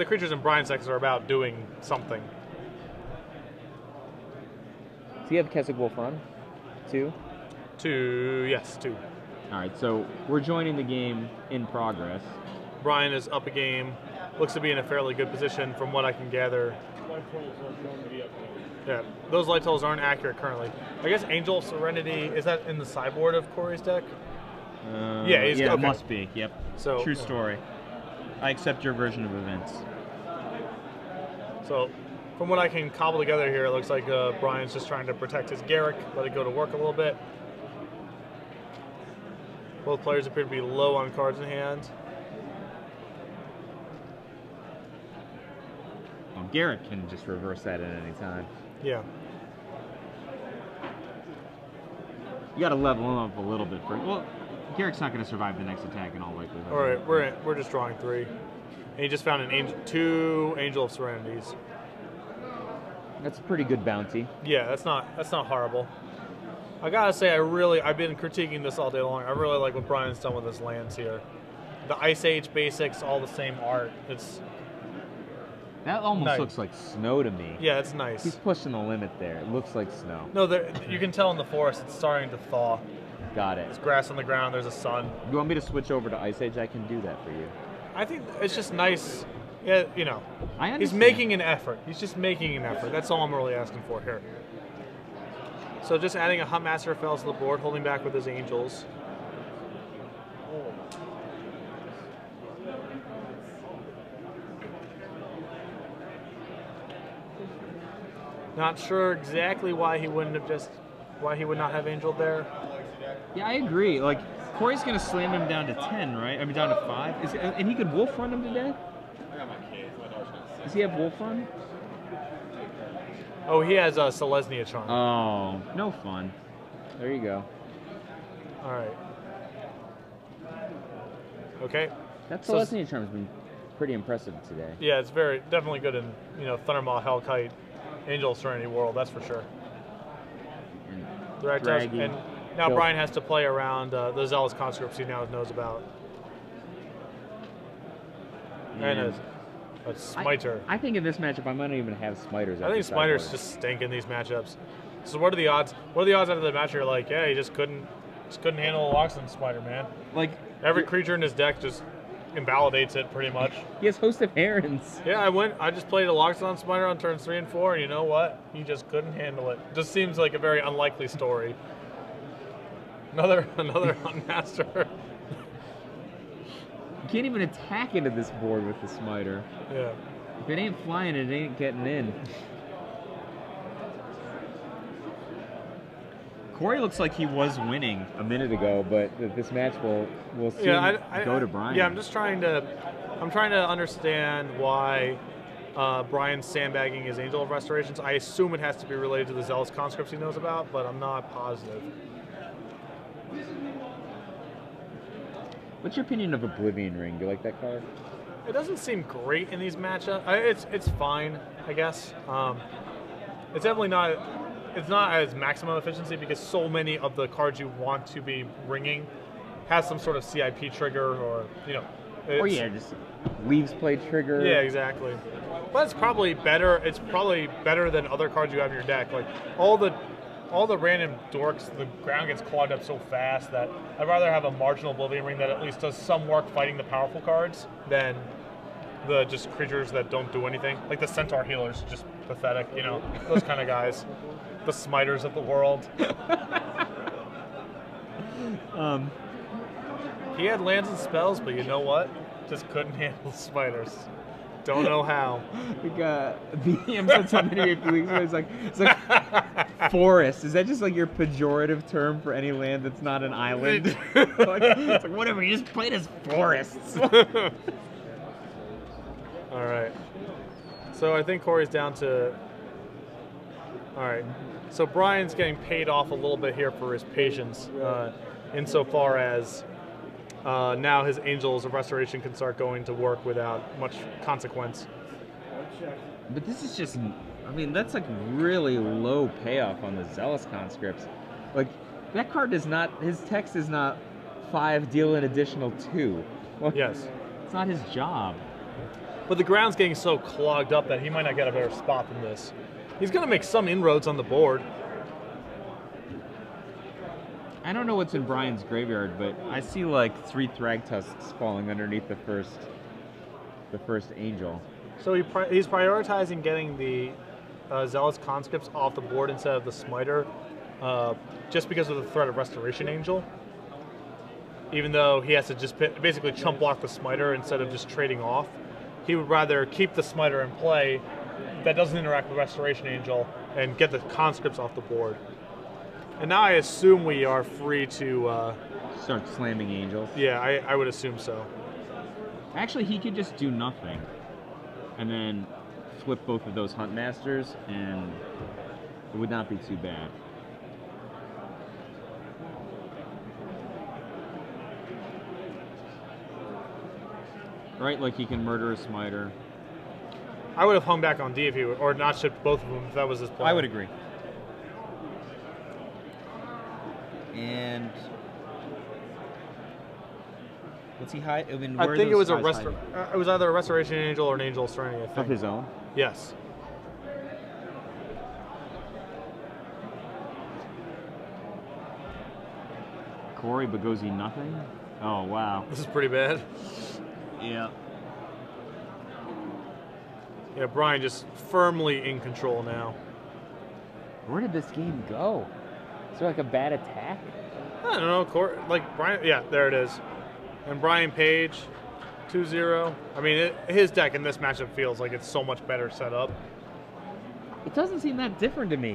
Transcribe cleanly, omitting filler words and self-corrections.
the creatures in Brian's decks are about doing something. Do you have Keswick Wolf Run? 2? Yes, 2. All right, so we're joining the game in progress. Brian is up a game. Looks to be in a fairly good position from what I can gather. Yeah, those light totals aren't accurate currently. I guess Angel of Serenity, is that in the sideboard of Cory's deck? Yeah, yeah, okay. it must be. Yep. So, true story. I accept your version of events. So, from what I can cobble together here, it looks like Brian's just trying to protect his Garrick, let it go to work a little bit. Both players appear to be low on cards in hand. Well, Garrick can just reverse that at any time. Yeah. You got to level him up a little bit first. Well, Garrick's not going to survive the next attack in all likelihood. All right, we're just drawing 3, and he just found an 2 Angel of Serenities. That's a pretty good bounty. Yeah, that's not horrible. I gotta say, I've been critiquing this all day long. I really like what Brian's done with his lands here. The Ice Age basics, all the same art. That almost nice. looks like snow to me. Yeah, it's nice. He's pushing the limit there. It looks like snow. No, you can tell in the forest it's starting to thaw. Got it. There's grass on the ground. There's a sun. You want me to switch over to Ice Age? I can do that for you. I think it's just nice. Yeah, you know. I understand. He's making an effort. He's just making an effort. That's all I'm really asking for here. So just adding a Huntmaster Fells to the board, holding back with his Angels. Not sure exactly why he would not have Angel there. Yeah, I agree. Like, Cory's going to slam him down to 10, right? I mean, down to 5. And he could Wolf Run him to death? Does he have Wolf Run? Oh, he has a Selesnya Charm. Oh, no fun. There you go. All right. Okay. That Selesnya Charm's been pretty impressive today. Yeah, it's definitely good in Thundermaw, Hellkite, Angel of Serenity world. That's for sure. And now Brian has to play around the Zealous Conscripts he now knows about. And a Smiter. I think in this matchup I might not even have Smiters. I think Smiters just stink in these matchups. So what are the odds? What are the odds after the match? You're like, yeah, he just couldn't handle a Loxodon Smiter, man. Like every creature in his deck just invalidates it pretty much. He has Host of Herons. Yeah, I just played a Loxodon Smiter on turns 3 and 4, and you know what? He just couldn't handle it. Just seems like a very unlikely story. Another Huntmaster. You can't even attack into this board with the Smiter. Yeah. If it ain't flying, it ain't getting in. Cory looks like he was winning a minute ago, but this match will soon go to Brian. Yeah, I'm trying to understand why Brian's sandbagging his Angel of Restorations. I assume it has to be related to the Zealous Conscripts he knows about, but I'm not positive. What's your opinion of Oblivion Ring? Do you like that card? It doesn't seem great in these matchups. It's fine, I guess. It's definitely not. It's not as maximum efficiency because so many of the cards you want to be ringing has some sort of CIP trigger or just leaves play trigger. Yeah, exactly. But it's probably better. It's probably better than other cards you have in your deck. Like all the random dorks, the ground gets clogged up so fast that I'd rather have a marginal Oblivion Ring that at least does some work fighting the powerful cards than the just creatures that don't do anything. Like the Centaur Healers, just pathetic, those kind of guys. The Smiters of the world. He had lands and spells, but you know what? Just couldn't handle Smiters. Don't know how. BM said something to me a few weeks ago. It's like forest. Is that just like your pejorative term for any land that's not an island? It's like whatever. You just played as forests. All right. So I think Cory's down to. All right. So Brian's getting paid off a little bit here for his patience, insofar as now his Angels of Restoration can start going to work without much consequence. But this is just, that's like really low payoff on the Zealous Conscripts. Like, that card is not, his text is not 5, deal an additional 2. Well, yes. It's not his job. But the ground's getting so clogged up that he might not get a better spot than this. He's going to make some inroads on the board. I don't know what's in Brian's graveyard, but I see like 3 Thragtusks falling underneath the first Angel. So he's prioritizing getting the Zealous Conscripts off the board instead of the Smiter, just because of the threat of Restoration Angel. Even though he has to just basically chump block the Smiter instead of just trading off, he would rather keep the Smiter in play that doesn't interact with Restoration Angel and get the Conscripts off the board. And now I assume we are free to start slamming Angels. Yeah, I would assume so. Actually, he could just do nothing, and then flip both of those Hunt Masters, and it would not be too bad. Right, like he can murder a Smiter. I would have hung back on D if he would, or not shipped both of them if that was his plan. I would agree. And what's he hide? I mean, I think it was it was either a Restoration Angel or an Angel of Serenity. I think. Of his own. Yes. Cory, Bagozzi, nothing. Oh wow. This is pretty bad. Yeah. Yeah, Brian just firmly in control now. Where did this game go? Is there like a bad attack? I don't know. Like Brian, yeah, there it is. And Brian Page, 2-0. I mean, his deck in this matchup feels like it's so much better set up. It doesn't seem that different to me.